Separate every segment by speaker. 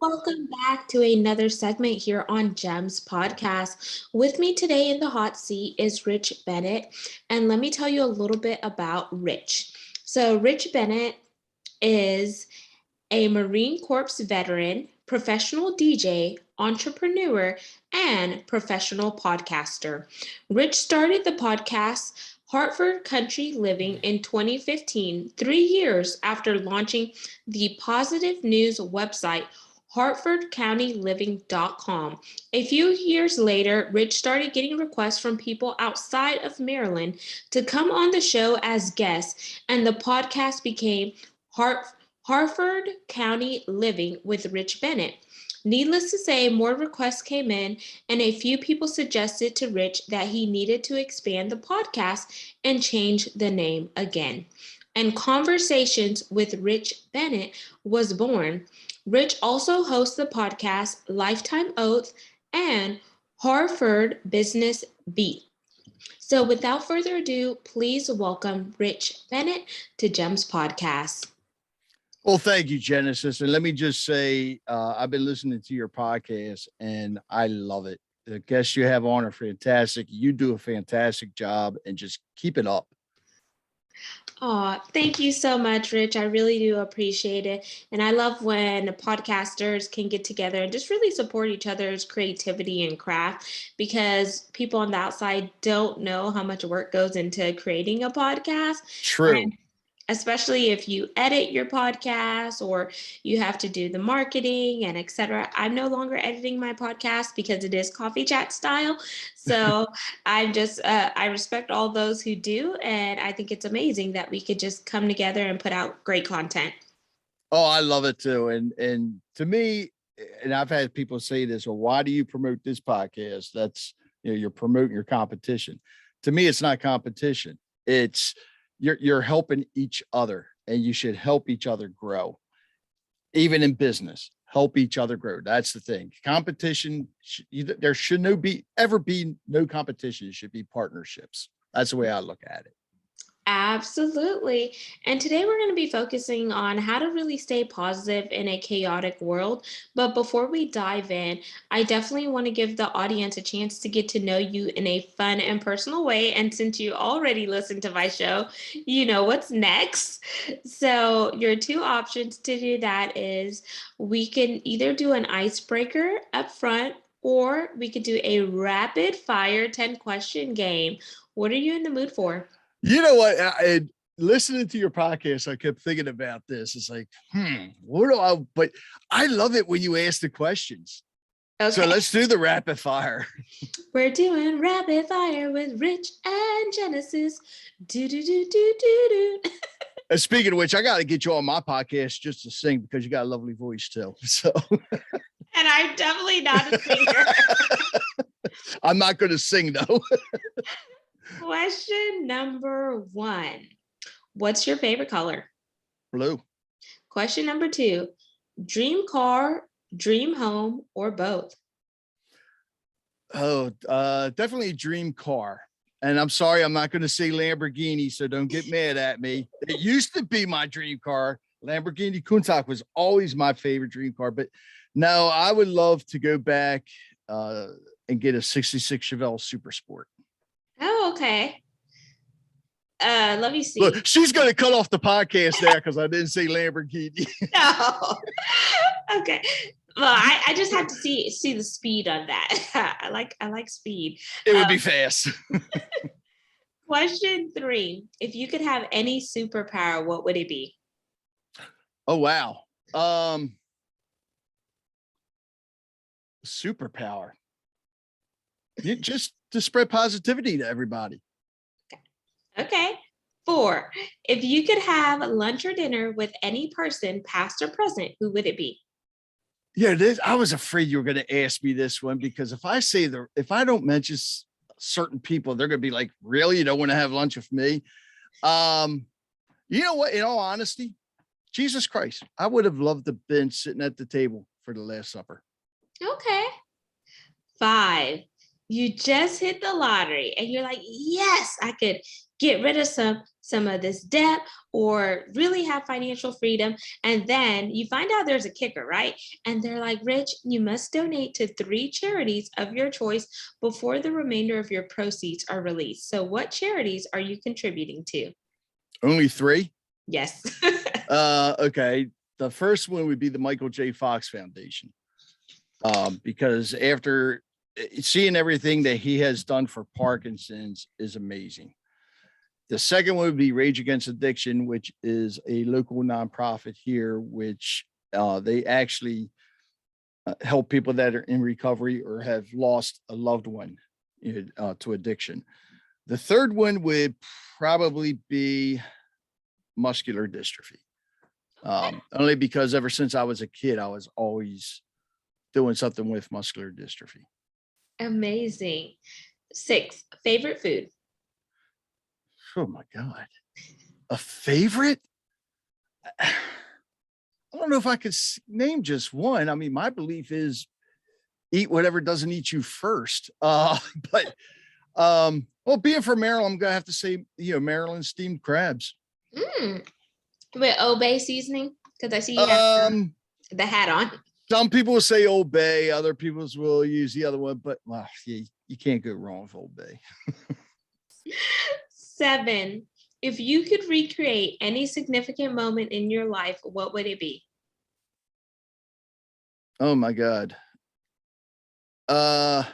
Speaker 1: Welcome back to another segment here on Gems Podcast. With me today in the hot seat is Rich Bennett. And let me tell you a little bit about Rich. So, Rich Bennett is a Marine Corps veteran, professional DJ, entrepreneur, and professional podcaster. Rich started the podcast Hartford Country Living in 2015, 3 years after launching the positive news website HartfordCountyLiving.com. A few years later, Rich started getting requests from people outside of Maryland to come on the show as guests, and the podcast became Harford County Living with Rich Bennett. Needless to say, more requests came in, and a few people suggested to Rich that he needed to expand the podcast and change the name again. And Conversations with Rich Bennett was born. Rich also hosts the podcast Lifetime Oath and Harford Business Beat. So without further ado, please welcome Rich Bennett to Gems Podcast.
Speaker 2: Well, thank you, Genesis. And let me just say, I've been listening to your podcast and I love it. The guests you have on are fantastic. You do a fantastic job and just keep it up.
Speaker 1: Oh, thank you so much, Rich. I really do appreciate it. And I love when podcasters can get together and just really support each other's creativity and craft, because people on the outside don't know how much work goes into creating a podcast.
Speaker 2: True.
Speaker 1: And especially if you edit your podcast or you have to do the marketing and etc. I'm no longer editing my podcast because it is coffee chat style. So I respect all those who do. And I think it's amazing that we could just come together and put out great content.
Speaker 2: Oh, I love it too. And to me, and I've had people say this, well, why do you promote this podcast? That's, you're promoting your competition. To me, it's not competition. It's, you're helping each other, and you should help each other grow. Even in business, help each other grow. That's the thing. Competition, there should ever be no competition. It should be partnerships. That's the way I look at it.
Speaker 1: Absolutely. And today we're going to be focusing on how to really stay positive in a chaotic world. But before we dive in, I definitely want to give the audience a chance to get to know you in a fun and personal way. And since you already listened to my show, you know what's next. So your two options to do that is we can either do an icebreaker up front, or we could do a rapid fire 10-question game. What are you in the mood for?
Speaker 2: You know what? Listening to your podcast, I kept thinking about this. It's like, but I love it when you ask the questions. Okay. So let's do the rapid fire.
Speaker 1: We're doing rapid fire with Rich and Genesis. Do.
Speaker 2: Speaking of which, I got to get you on my podcast just to sing, because you got a lovely voice too. So.
Speaker 1: And I'm definitely not a singer.
Speaker 2: I'm not going to sing though.
Speaker 1: Question number 1. What's your favorite color?
Speaker 2: Blue.
Speaker 1: Question number 2. Dream car, dream home, or both?
Speaker 2: Oh, definitely dream car. And I'm sorry, I'm not going to say Lamborghini, so don't get mad at me. It used to be my dream car. Lamborghini Countach was always my favorite dream car. But no, I would love to go back and get a 66 Chevelle Super Sport.
Speaker 1: Oh, okay. Let me see.
Speaker 2: Look, she's going to cut off the podcast there because I didn't say Lamborghini.
Speaker 1: No. Okay. Well, I just have to see the speed on that. I like speed.
Speaker 2: It would be fast.
Speaker 1: Question 3. If you could have any superpower, what would it be?
Speaker 2: Oh, wow. Superpower. Just to spread positivity to everybody.
Speaker 1: Okay. 4. If you could have lunch or dinner with any person, past or present, who would it be?
Speaker 2: Yeah, I was afraid you were going to ask me this one, because if I don't mention certain people, they're going to be like, really? You don't want to have lunch with me? You know what? In all honesty, Jesus Christ, I would have loved to have been sitting at the table for the Last Supper.
Speaker 1: Okay. 5. You just hit the lottery and you're like, yes, I could get rid of some of this debt or really have financial freedom. And then you find out there's a kicker, right? And they're like, Rich, you must donate to 3 charities of your choice before the remainder of your proceeds are released. So what charities are you contributing to?
Speaker 2: Only 3?
Speaker 1: Yes.
Speaker 2: Okay. The first one would be the Michael J. Fox Foundation. Because after seeing everything that he has done for Parkinson's is amazing. The second one would be Rage Against Addiction, which is a local nonprofit here, which they actually help people that are in recovery or have lost a loved one to addiction. The third one would probably be muscular dystrophy. Only because ever since I was a kid, I was always doing something with muscular dystrophy.
Speaker 1: Amazing. 6, favorite food.
Speaker 2: Oh my God. A favorite? I don't know if I could name just one. I mean, my belief is eat whatever doesn't eat you first. But well, being from Maryland, I'm gonna have to say, Maryland steamed crabs.
Speaker 1: With Old Bay seasoning? Because I see you have the hat on.
Speaker 2: Some people will say Old Bay, other people will use the other one, but you can't go wrong with Old Bay.
Speaker 1: 7, if you could recreate any significant moment in your life, what would it be?
Speaker 2: Oh my God. Wow.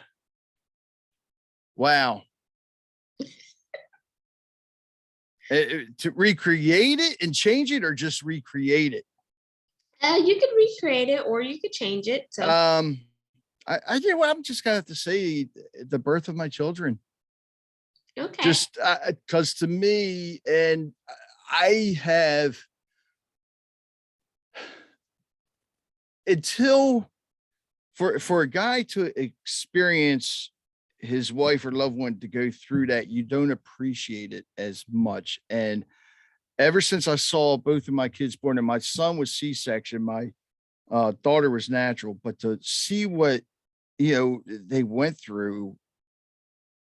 Speaker 2: To recreate it and change it, or just recreate it?
Speaker 1: You could recreate it or you could change it. So
Speaker 2: I'm just gonna have to say the birth of my children.
Speaker 1: Okay.
Speaker 2: Just because to me, and I have until for a guy to experience his wife or loved one to go through that, you don't appreciate it as much. And ever since I saw both of my kids born, and my son was C-section, my daughter was natural, but to see what they went through,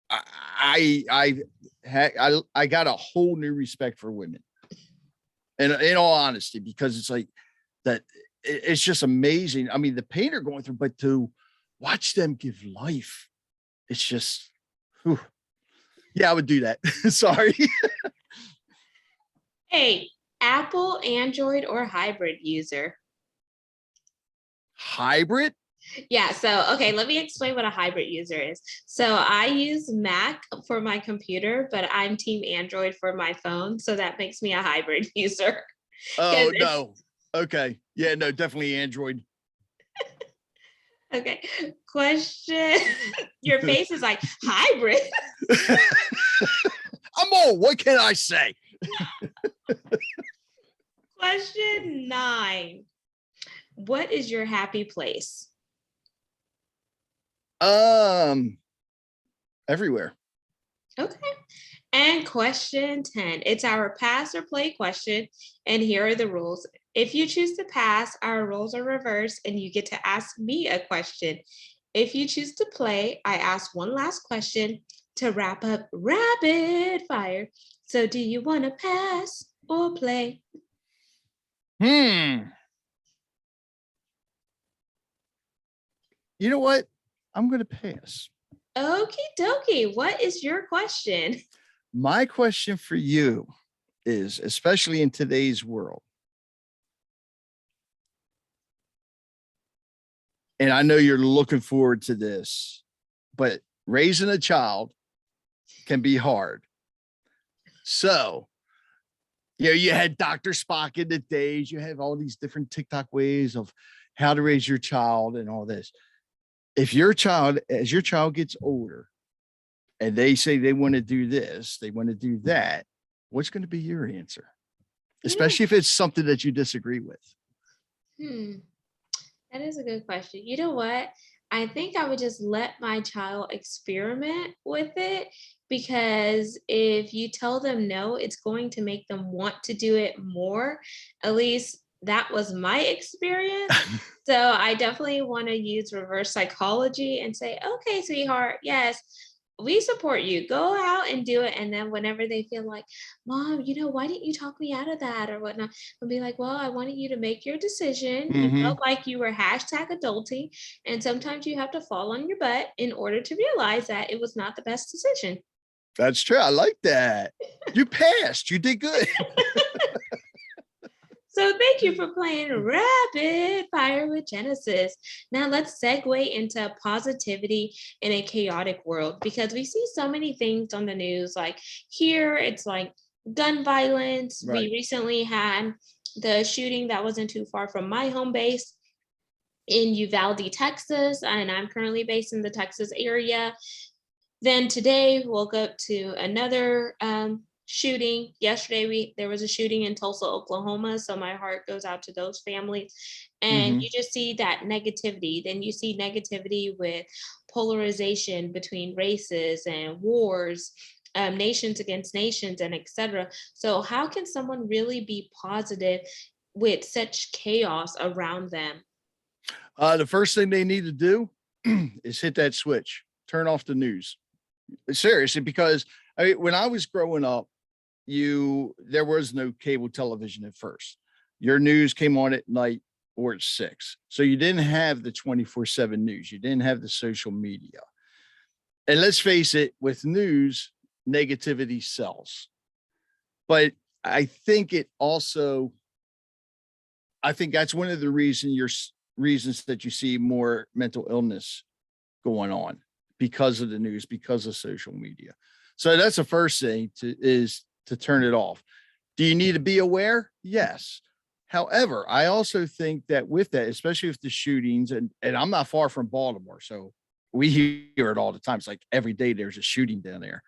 Speaker 2: I got a whole new respect for women. And in all honesty, because it's like that, it's just amazing. I mean, the pain they're going through, but to watch them give life, it's just, whew. Yeah, I would do that. Sorry.
Speaker 1: Hey, Apple, Android, or hybrid user?
Speaker 2: Hybrid?
Speaker 1: Yeah, so okay, let me explain what a hybrid user is. So I use Mac for my computer, but I'm team Android for my phone. So that makes me a hybrid user.
Speaker 2: Oh, no. Okay. Yeah, no, definitely Android.
Speaker 1: Okay. Question. Your face is like hybrid.
Speaker 2: I'm old. What can I say?
Speaker 1: Question 9. What is your happy place?
Speaker 2: Everywhere.
Speaker 1: Okay. And question 10. It's our pass or play question. And here are the rules. If you choose to pass, our roles are reversed and you get to ask me a question. If you choose to play, I ask one last question to wrap up rapid fire. So do you want to pass or play?
Speaker 2: You know what? I'm going to pass.
Speaker 1: Okie dokie. What is your question?
Speaker 2: My question for you is, especially in today's world, and I know you're looking forward to this, but raising a child can be hard. So, you had Dr. Spock in the days, you have all these different TikTok ways of how to raise your child and all this. If as your child gets older and they say they want to do this, they want to do that, what's going to be your answer? Especially if it's something that you disagree with.
Speaker 1: That is a good question. You know what? I think I would just let my child experiment with it, because if you tell them no, it's going to make them want to do it more. At least that was my experience. So I definitely want to use reverse psychology and say, okay, sweetheart, yes, we support you. Go out and do it. And then whenever they feel like, Mom, why didn't you talk me out of that or whatnot? I'll be like, well, I wanted you to make your decision. You felt
Speaker 2: Hmm.
Speaker 1: like you were hashtag adulting. And sometimes you have to fall on your butt in order to realize that it was not the best decision.
Speaker 2: That's true. I like that. You passed. You did good.
Speaker 1: So thank you for playing Rapid Fire with Genesis. Now let's segue into positivity in a chaotic world, because we see so many things on the news. Like here, it's like gun violence. We
Speaker 2: Right.
Speaker 1: recently had the shooting that wasn't too far from my home base in Uvalde, Texas, and I'm currently based in the Texas area. Then today woke up to another shooting. Yesterday there was a shooting in Tulsa, Oklahoma. So my heart goes out to those families. And
Speaker 2: Hmm.
Speaker 1: you just see that negativity. Then you see negativity with polarization between races and wars, nations against nations, and etc. So how can someone really be positive with such chaos around them?
Speaker 2: The first thing they need to do is hit that switch, turn off the news. Seriously, because when I was growing up, there was no cable television at first. Your news came on at night or at 6. So you didn't have the 24/7 news. You didn't have the social media. And let's face it, with news, negativity sells. But I think it also, I think that's one of the reasons that you see more mental illness going on because of the news, because of social media. So that's the first thing is to turn it off. Do you need to be aware? Yes. However, I also think that with that, especially with the shootings, and I'm not far from Baltimore, so we hear it all the time. It's like every day there's a shooting down there.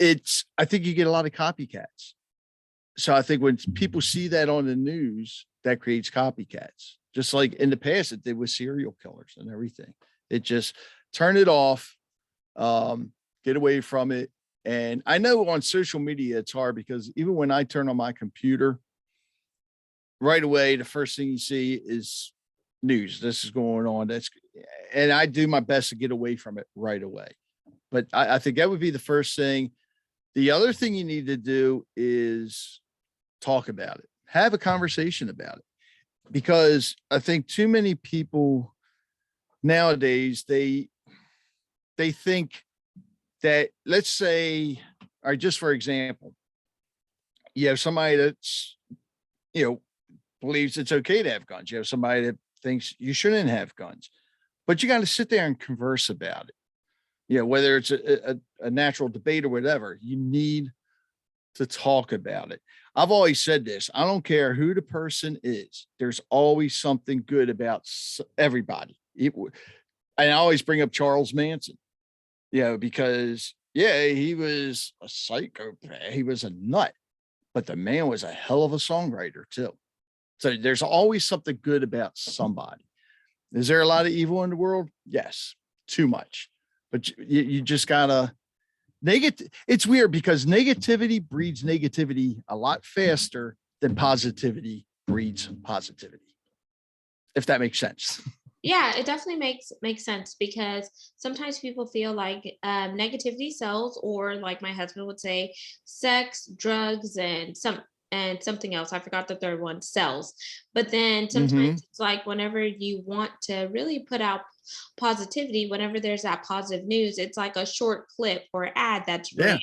Speaker 2: I think you get a lot of copycats. So I think when people see that on the news, that creates copycats. Just like in the past it did with serial killers and everything. It just turn it off, get away from it. And I know on social media it's hard because even when I turn on my computer, right away the first thing you see is news. This is going on. And I do my best to get away from it right away. But I think that would be the first thing. The other thing you need to do is talk about it, have a conversation about it, because I think too many people nowadays, they think that, let's say, or just for example, you have somebody that's, believes it's okay to have guns. You have somebody that thinks you shouldn't have guns, but you got to sit there and converse about it. Whether it's a natural debate or whatever, you need to talk about it. I've always said this. I don't care who the person is. There's always something good about everybody. And I always bring up Charles Manson, because he was a psychopath. He was a nut, but the man was a hell of a songwriter too. So there's always something good about somebody. Is there a lot of evil in the world? Yes, too much. But you just gotta it's weird because negativity breeds negativity a lot faster than positivity breeds positivity. If that makes sense.
Speaker 1: Yeah, it definitely makes sense, because sometimes people feel like negativity sells, or like my husband would say, sex, drugs, and something else. I forgot the third one, sells. But then sometimes
Speaker 2: Mm-hmm.
Speaker 1: it's like whenever you want to really put out positivity, whenever there's that positive news, it's like a short clip or ad that's ran,
Speaker 2: Yeah,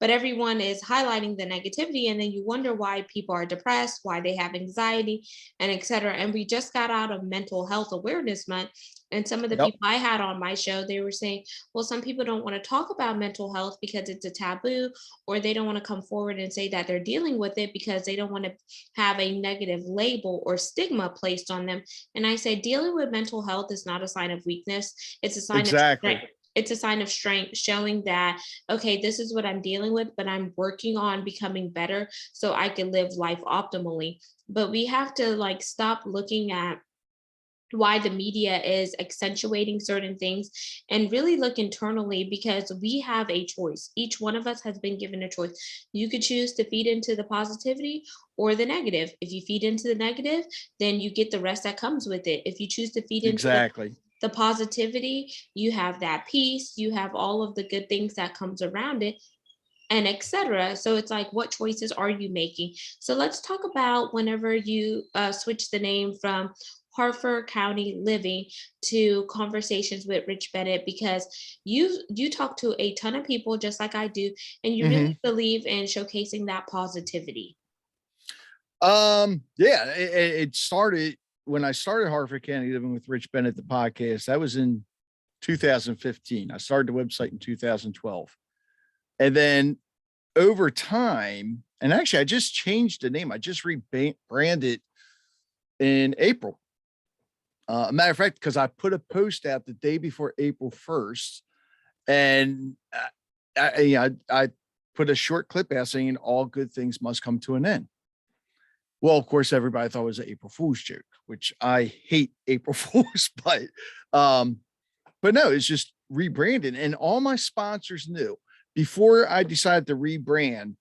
Speaker 1: but everyone is highlighting the negativity, and then you wonder why people are depressed, why they have anxiety, and etc. And we just got out of Mental Health Awareness Month, and some of the
Speaker 2: yep,
Speaker 1: people I had on my show, they were saying, well, some people don't want to talk about mental health because it's a taboo, or they don't want to come forward and say that they're dealing with it because they don't want to have a negative label or stigma placed on them. And I say dealing with mental health is not a sign of weakness, it's a sign of
Speaker 2: exactly.
Speaker 1: strength. It's a sign of strength, showing that, okay, this is what I'm dealing with, but I'm working on becoming better so I can live life optimally. But we have to like stop looking at why the media is accentuating certain things and really look internally, because we have a choice. Each one of us has been given a choice. You could choose to feed into the positivity or the negative. If you feed into the negative, then you get the rest that comes with it. If you choose to feed into the
Speaker 2: Exactly.
Speaker 1: the positivity, you have that peace, you have all of the good things that comes around it, and etc. So it's like, what choices are you making? So let's talk about whenever you switch the name from Harford County Living to Conversations with Rich Bennett, because you talk to a ton of people just like I do, and you
Speaker 2: Mhm.
Speaker 1: really believe in showcasing that positivity.
Speaker 2: Yeah, it started when I started Harford County Living with Rich Bennett, the podcast. That was in 2015. I started the website in 2012. And then over time, and actually I just changed the name. I just rebranded in April. A matter of fact, because I put a post out the day before April 1st, and I put a short clip out saying all good things must come to an end. Well, of course, everybody thought it was an April Fool's joke, which I hate April Fools, um, but no, it's just rebranded. And all my sponsors knew before I decided to rebrand.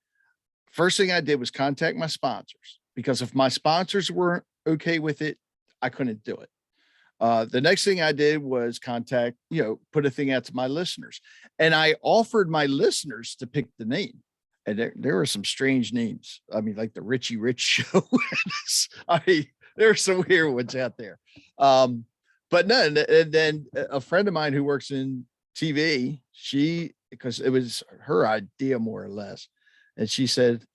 Speaker 2: First thing I did was contact my sponsors, because if my sponsors weren't okay with it, I couldn't do it. The next thing I did was contact, put a thing out to my listeners, and I offered my listeners to pick the name. And there were some strange names. I mean, like the Richie Rich Show. I mean, there are some weird ones out there. But no, and then a friend of mine who works in TV, because it was her idea more or less, and she said,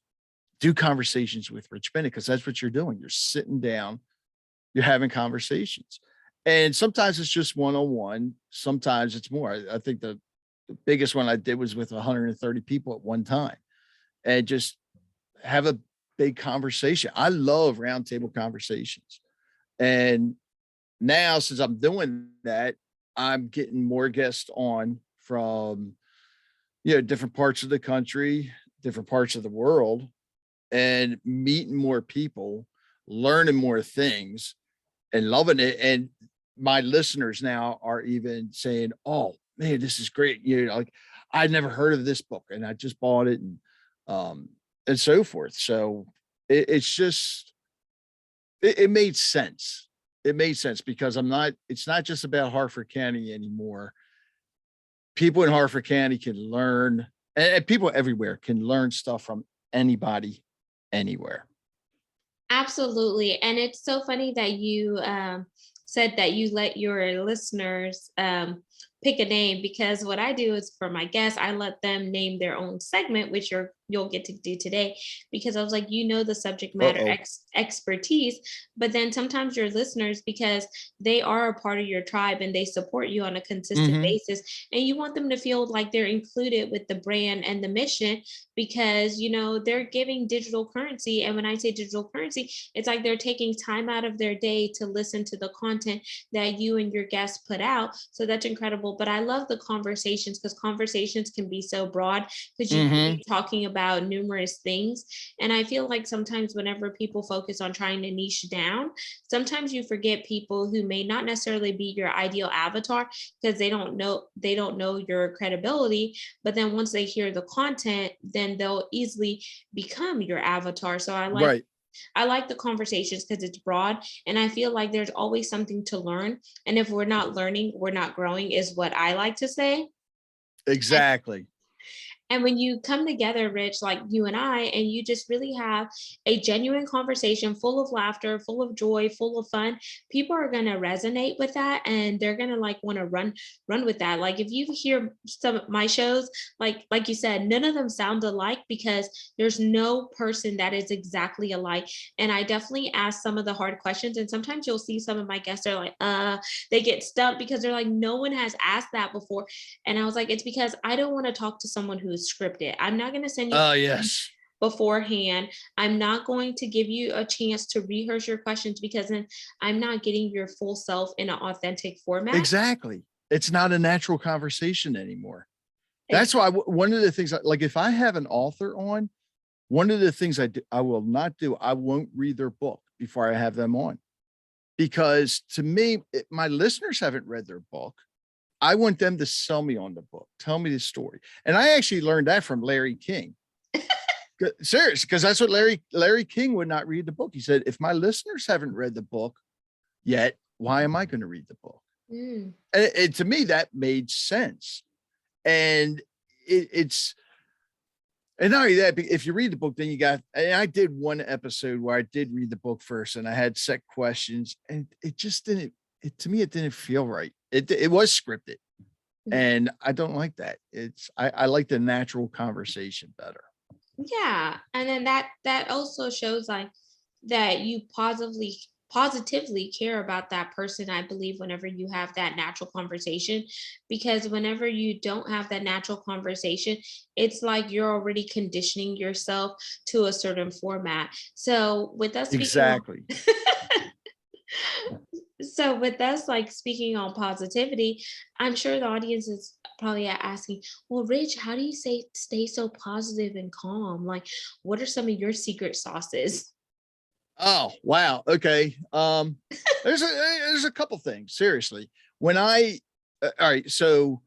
Speaker 2: do Conversations with Rich Bennett, because that's what you're doing. You're sitting down, you're having conversations. And sometimes it's just one-on-one. Sometimes it's more. I think the biggest one I did was with 130 people at one time, and just have a big conversation. I love roundtable conversations. And now, since I'm doing that, I'm getting more guests on from, different parts of the country, different parts of the world, and meeting more people, learning more things, and loving it. And my listeners now are even saying, "Oh man, this is great!" Like, I'd never heard of this book, and I just bought it, um, and so forth. So it's just it made sense. It made sense because it's not just about Harford County anymore. People in Harford County can learn, and people everywhere can learn stuff from anybody, anywhere.
Speaker 1: Absolutely. And it's so funny that you said that you let your listeners pick a name, because what I do is for my guests, I let them name their own segment, which you'll get to do today, because I was like, the subject matter
Speaker 2: Uh-oh.
Speaker 1: expertise, but then sometimes your listeners, because they are a part of your tribe and they support you on a consistent
Speaker 2: Mhm.
Speaker 1: basis, and you want them to feel like they're included with the brand and the mission, because they're giving digital currency. And when I say digital currency, it's like they're taking time out of their day to listen to the content that you and your guests put out. So that's incredible. But I love the conversations, because conversations can be so broad, because you can be
Speaker 2: Mhm.
Speaker 1: talking about numerous things. And I feel like sometimes whenever people focus on trying to niche down, sometimes you forget people who may not necessarily be your ideal avatar, because they don't know your credibility. But then once they hear the content, then they'll easily become your avatar. So
Speaker 2: Right.
Speaker 1: I like the conversations because it's broad, and I feel like there's always something to learn. And if we're not learning, we're not growing, is what I like to say.
Speaker 2: Exactly.
Speaker 1: And when you come together, Rich, like you and I, and you just really have a genuine conversation full of laughter, full of joy, full of fun, people are going to resonate with that, and they're going to like want to run with that. Like if you hear some of my shows, like you said, none of them sound alike, because there's no person that is exactly alike. And I definitely ask some of the hard questions, and sometimes you'll see some of my guests are like, they get stumped, because they're like, no one has asked that before. And I was like, it's because I don't want to talk to someone who's scripted. I'm not going to send you
Speaker 2: Oh,
Speaker 1: questions
Speaker 2: yes.
Speaker 1: beforehand. I'm not going to give you a chance to rehearse your questions, because then I'm not getting your full self in an authentic format.
Speaker 2: Exactly. It's not a natural conversation anymore. That's why
Speaker 1: Exactly.
Speaker 2: one of the things, like if I have an author on, one of the things I will not do, I won't read their book before I have them on, because to me, my listeners haven't read their book. I want them to sell me on the book, tell me the story. And I actually learned that from Larry King. Serious, because that's what Larry King would not read the book. He said, if my listeners haven't read the book yet, why am I going to read the book?
Speaker 1: Mm.
Speaker 2: And to me, that made sense. And it's, and not only that, if you read the book, then you got, and I did one episode where I did read the book first and I had set questions and it just didn't, to me, it didn't feel right. It was scripted and I don't like that. I like the natural conversation better.
Speaker 1: Yeah, and then that also shows like that you positively care about that person, I believe, whenever you have that natural conversation, because whenever you don't have that natural conversation, it's like you're already conditioning yourself to a certain format. So with us speaking on
Speaker 2: Exactly.
Speaker 1: so with us like speaking on positivity, I'm sure the audience is probably asking, well, Rich, how do you stay so positive and calm? Like, what are some of your secret sauces?
Speaker 2: Oh, wow. Okay. There's a couple things. Seriously. When all right, so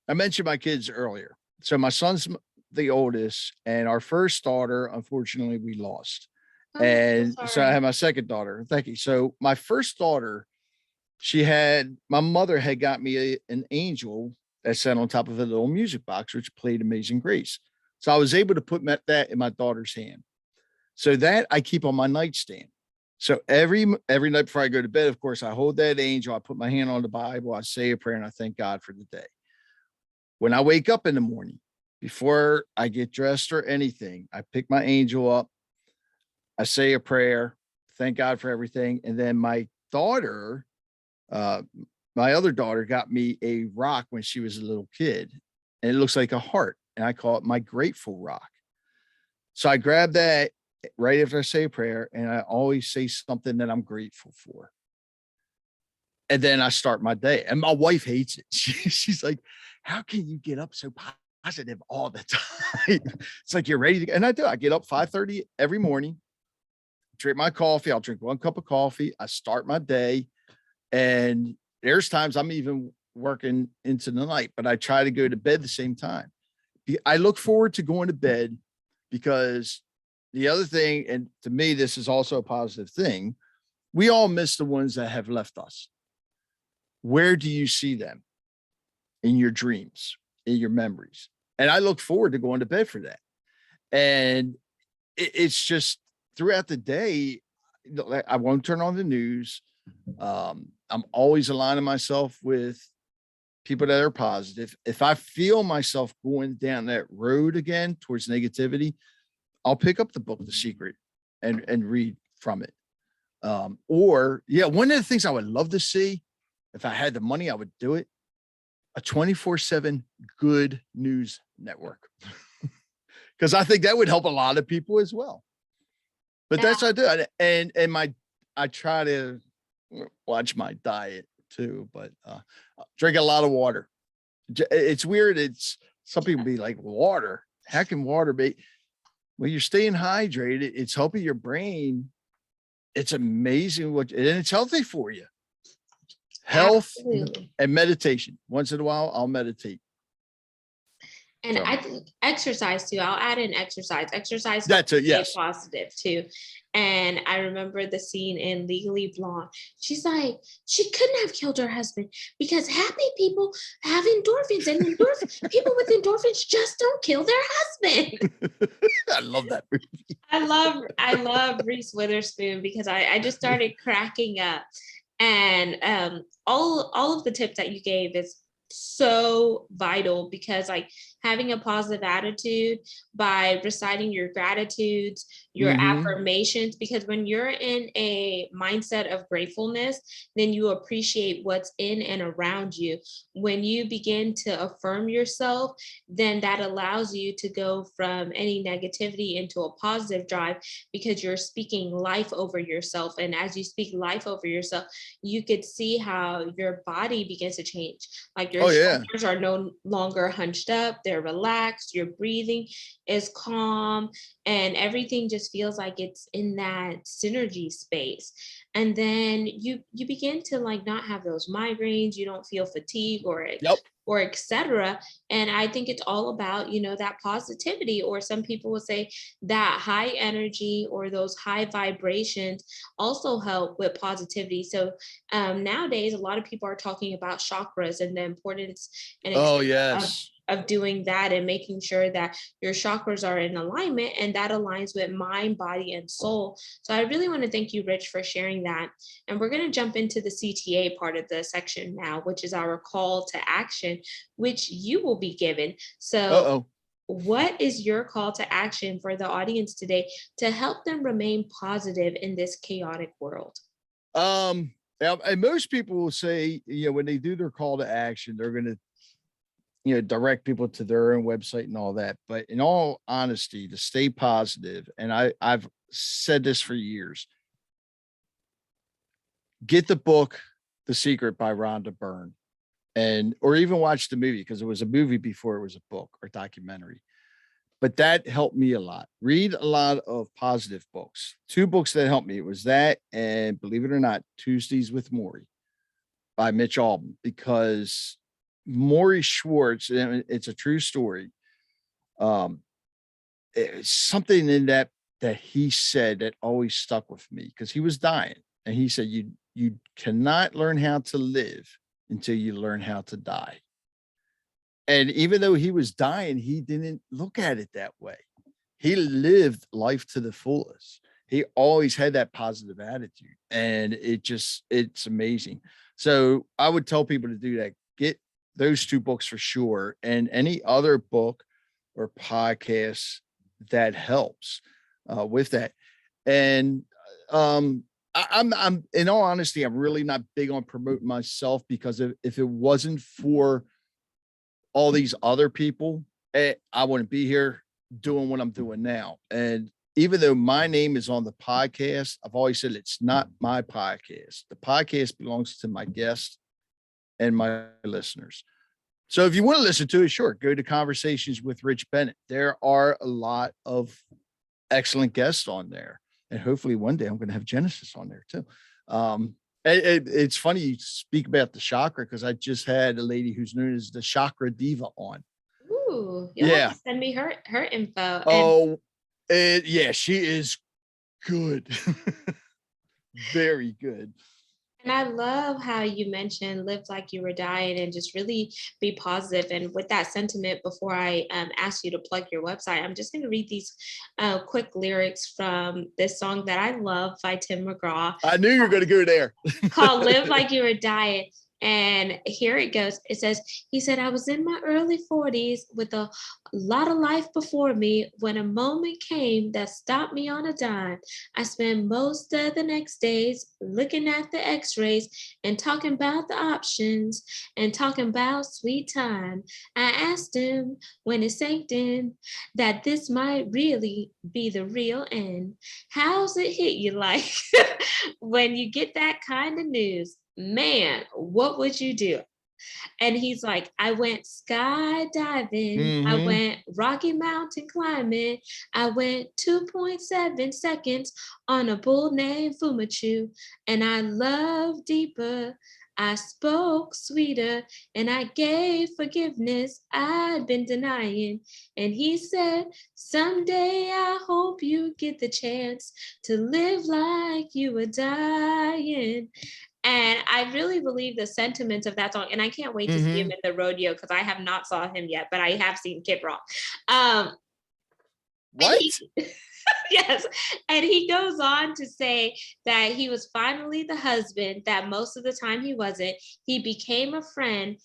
Speaker 2: I mentioned my kids earlier. So my son's the oldest, and our first daughter, unfortunately, we lost.
Speaker 1: Oh, so
Speaker 2: And so I
Speaker 1: sorry.
Speaker 2: had my second daughter. Thank you. So my first daughter, my mother had got me an angel that sat on top of a little music box, which played Amazing Grace. So I was able to put that in my daughter's hand. So that I keep on my nightstand. So every night before I go to bed, of course, I hold that angel. I put my hand on the Bible. I say a prayer and I thank God for the day. When I wake up in the morning, before I get dressed or anything, I pick my angel up. I say a prayer, thank God for everything. And then uh, my other daughter got me a rock when she was a little kid, and it looks like a heart. And I call it my grateful rock. So I grab that right after I say a prayer, and I always say something that I'm grateful for. And then I start my day. And my wife hates it. She's like, how can you get up so positive all the time? It's like you're ready to go. And I do. I get up 5:30 every morning, drink my coffee. I'll drink one cup of coffee. I start my day. And there's times I'm even working into the night, but I try to go to bed the same time. I look forward to going to bed because the other thing, and to me, this is also a positive thing, we all miss the ones that have left us. Where do you see them? In your dreams, in your memories? And I look forward to going to bed for that. And it's just throughout the day, I won't turn on the news. I'm always aligning myself with people that are positive. If I feel myself going down that road again towards negativity, I'll pick up the book, The Secret, and read from it. Or yeah, one of the things I would love to see, if I had the money, I would do it. A 24/7 good news network. Because I think that would help a lot of people as well. But
Speaker 1: Yeah.
Speaker 2: that's what I do. And I try to watch my diet too, but drink a lot of water. It's weird. It's some people be like, water. How can water be? When you're staying hydrated, it's helping your brain. It's amazing and it's healthy for you. Health
Speaker 1: Absolutely.
Speaker 2: and meditation. Once in a while, I'll meditate.
Speaker 1: And
Speaker 2: So
Speaker 1: I think exercise too. I'll add in exercise. Exercise helps
Speaker 2: that's it.
Speaker 1: stay
Speaker 2: Yes.
Speaker 1: positive too. And I remember the scene in Legally Blonde. She's like, she couldn't have killed her husband because happy people have endorphins, and people with endorphins just don't kill their husband.
Speaker 2: I love that movie.
Speaker 1: I love Reese Witherspoon because I just started cracking up. And all of the tips that you gave is so vital, because like having a positive attitude by reciting your gratitudes, your
Speaker 2: Mm-hmm.
Speaker 1: affirmations, because when you're in a mindset of gratefulness, then you appreciate what's in and around you. When you begin to affirm yourself, then that allows you to go from any negativity into a positive drive, because you're speaking life over yourself. And as you speak life over yourself, you could see how your body begins to change. Like your
Speaker 2: Oh yeah.
Speaker 1: shoulders are no longer hunched up, they're relaxed, your breathing is calm, and everything just feels like it's in that synergy space. And then you begin to like not have those migraines, you don't feel fatigue
Speaker 2: Yep.
Speaker 1: or etc. And I think it's all about, that positivity, or some people will say that high energy or those high vibrations also help with positivity. So nowadays, a lot of people are talking about chakras and the importance and
Speaker 2: Oh,
Speaker 1: extent of
Speaker 2: yes.
Speaker 1: of doing that and making sure that your chakras are in alignment, and that aligns with mind, body, and soul. So I really want to thank you, Rich, for sharing that. And we're going to jump into the CTA part of the section now, which is our call to action, which you will be given. So
Speaker 2: Uh-oh.
Speaker 1: what is your call to action for the audience today to help them remain positive in this chaotic world?
Speaker 2: And most people will say, when they do their call to action, they're going to, direct people to their own website and all that. But in all honesty, to stay positive, and I've said this for years, get the book, The Secret by Rhonda Byrne, or even watch the movie, because it was a movie before it was a book or documentary. But that helped me a lot. Read a lot of positive books. 2 books that helped me. It was that, and believe it or not, Tuesdays with Morrie by Mitch Albom, because Maury Schwartz, and it's a true story. It's something in that he said that always stuck with me, because he was dying, and he said, you cannot learn how to live until you learn how to die. And even though he was dying, he didn't look at it that way. He lived life to the fullest. He always had that positive attitude, and it's amazing. So I would tell people to do that. Get those 2 books for sure, and any other book or podcast that helps with that. And I'm in all honesty, I'm really not big on promoting myself, because if it wasn't for all these other people, I wouldn't be here doing what I'm doing now. And even though my name is on the podcast, I've always said it's not my podcast. The podcast belongs to my guests and my listeners. So if you want to listen to it, sure, go to Conversations with Rich Bennett. There are a lot of excellent guests on there. And hopefully one day I'm going to have Genesis on there too. It's funny you speak about the chakra, because I just had a lady who's known as the Chakra Diva on.
Speaker 1: Ooh, you'll have to send me her info.
Speaker 2: Oh, yeah, she is good. Very good.
Speaker 1: And I love how you mentioned live like you were dying and just really be positive. And with that sentiment, before I ask you to plug your website, I'm just going to read these quick lyrics from this song that I love by Tim McGraw.
Speaker 2: I knew you were going to go there.
Speaker 1: Called Live Like You Were Dying. And here it goes. It says, he said, I was in my early 40s with a lot of life before me when a moment came that stopped me on a dime. I spent most of the next days looking at the x-rays and talking about the options and talking about sweet time. I asked him when it sank in that this might really be the real end. How's it hit you like when you get that kind of news? Man, what would you do? And he's like, I went skydiving. I went Rocky Mountain climbing. I went 2.7 seconds on a bull named Fumachu. And I loved deeper. I spoke sweeter. And I gave forgiveness I'd been denying. And he said, someday I hope you get the chance to live like you were dying. And I really believe the sentiments of that song, and I can't wait to see him at the rodeo, because I have not saw him yet, but I have seen Kid Rock.
Speaker 2: What?
Speaker 1: Yes. And he goes on to say that he was finally the husband that most of the time he wasn't. He became a friend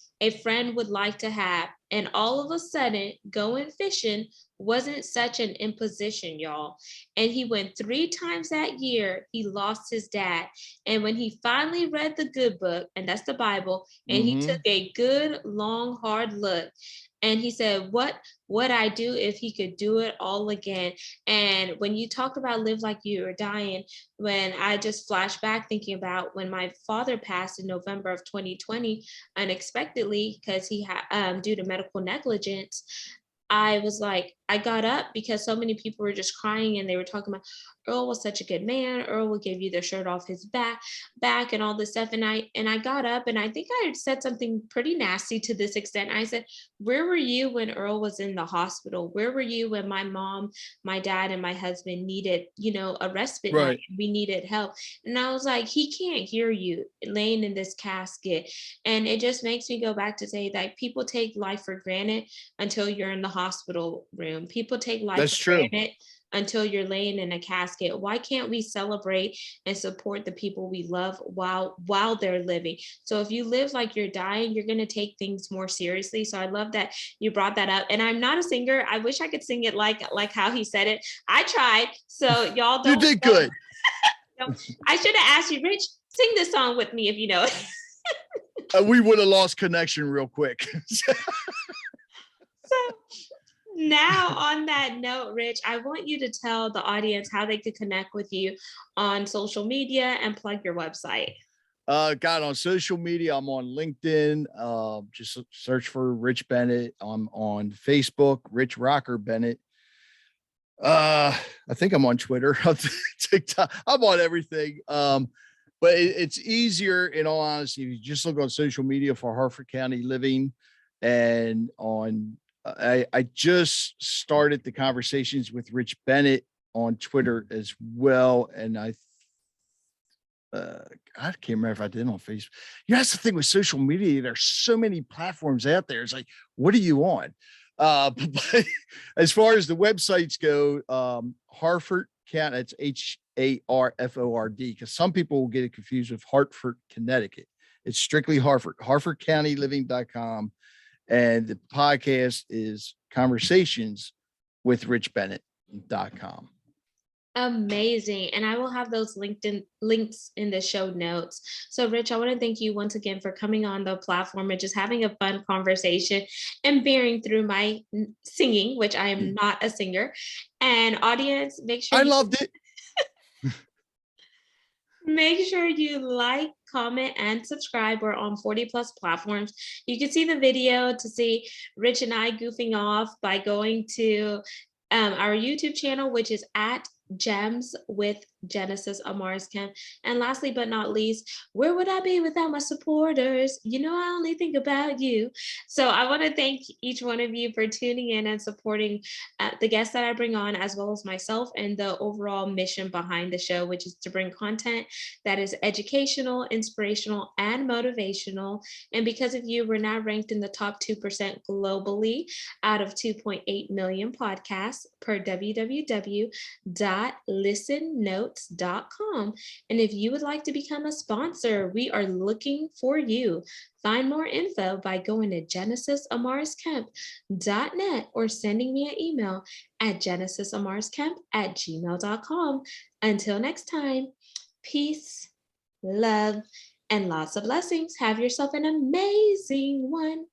Speaker 1: would like to have. And all of a sudden, going fishing wasn't such an imposition, y'all. And he went 3 times that year. He lost his dad. And when he finally read the good book, and that's the Bible, and he took a good, long, hard look, And he said, what would I do if he could do it all again? And when you talk about live like you are dying, when I just flash back thinking about when my father passed in November of 2020 unexpectedly because he had due to medical negligence, I was like, I got up because so many people were just crying and they were talking about Earl was such a good man. Earl will give you the shirt off his back and all this stuff. And I got up and I think I had said something pretty nasty to this extent. I said, where were you when Earl was in the hospital? Where were you when my mom, my dad, and my husband needed, a respite night?
Speaker 2: Right.
Speaker 1: We needed help. And I was like, he can't hear you laying in this casket. And it just makes me go back to say that people take life for granted until you're in the hospital room. People take life
Speaker 2: That's
Speaker 1: for
Speaker 2: true.
Speaker 1: granted until you're laying in a casket. Why can't we celebrate and support the people we love while they're living? So if you live like you're dying, you're going to take things more seriously. So I love that you brought that up. And I'm not a singer. I wish I could sing it like how he said it. I tried. So y'all
Speaker 2: You did good.
Speaker 1: I should have asked you, Rich, sing this song with me if you know it.
Speaker 2: We would have lost connection real quick.
Speaker 1: So now, on that note, Rich, I want you to tell the audience how they could connect with you on social media and plug your website.
Speaker 2: God, on social media, I'm on LinkedIn. Just search for Rich Bennett. I'm on Facebook, Rich Rocker Bennett. I think I'm on Twitter, TikTok. I'm on everything. But it's easier, in all honesty, if you just look on social media for Harford County Living, and on. I just started the conversations with Rich Bennett on Twitter as well, and I can't remember if I did on Facebook. That's the thing with social media. There's so many platforms out there. It's like, what are you on? But as far as the websites go, Harford County, it's HARFORD, because some people will get it confused with Hartford, Connecticut. It's strictly Harford, HarfordCountyLiving.com. And the podcast is Conversations with RichBennett.com.
Speaker 1: Amazing. And I will have those LinkedIn links in the show notes. So, Rich, I want to thank you once again for coming on the platform and just having a fun conversation and bearing through my singing, which I am not a singer. And audience, make sure
Speaker 2: I loved it.
Speaker 1: Make sure you like, comment, and subscribe. We're on 40 plus platforms. You can see the video to see Rich and I goofing off by going to our YouTube channel, which is at Gems with Genesis Amaris Kemp. And lastly, but not least, where would I be without my supporters? You know, I only think about you. So I want to thank each one of you for tuning in and supporting the guests that I bring on, as well as myself, and the overall mission behind the show, which is to bring content that is educational, inspirational, and motivational. And because of you, we're now ranked in the top 2% globally out of 2.8 million podcasts per www.listennotes.com. And if you would like to become a sponsor, we are looking for you. Find more info by going to genesisamarisKemp.net or sending me an email at genesisamarisKemp@gmail.com. Until next time, peace, love, and lots of blessings. Have yourself an amazing one.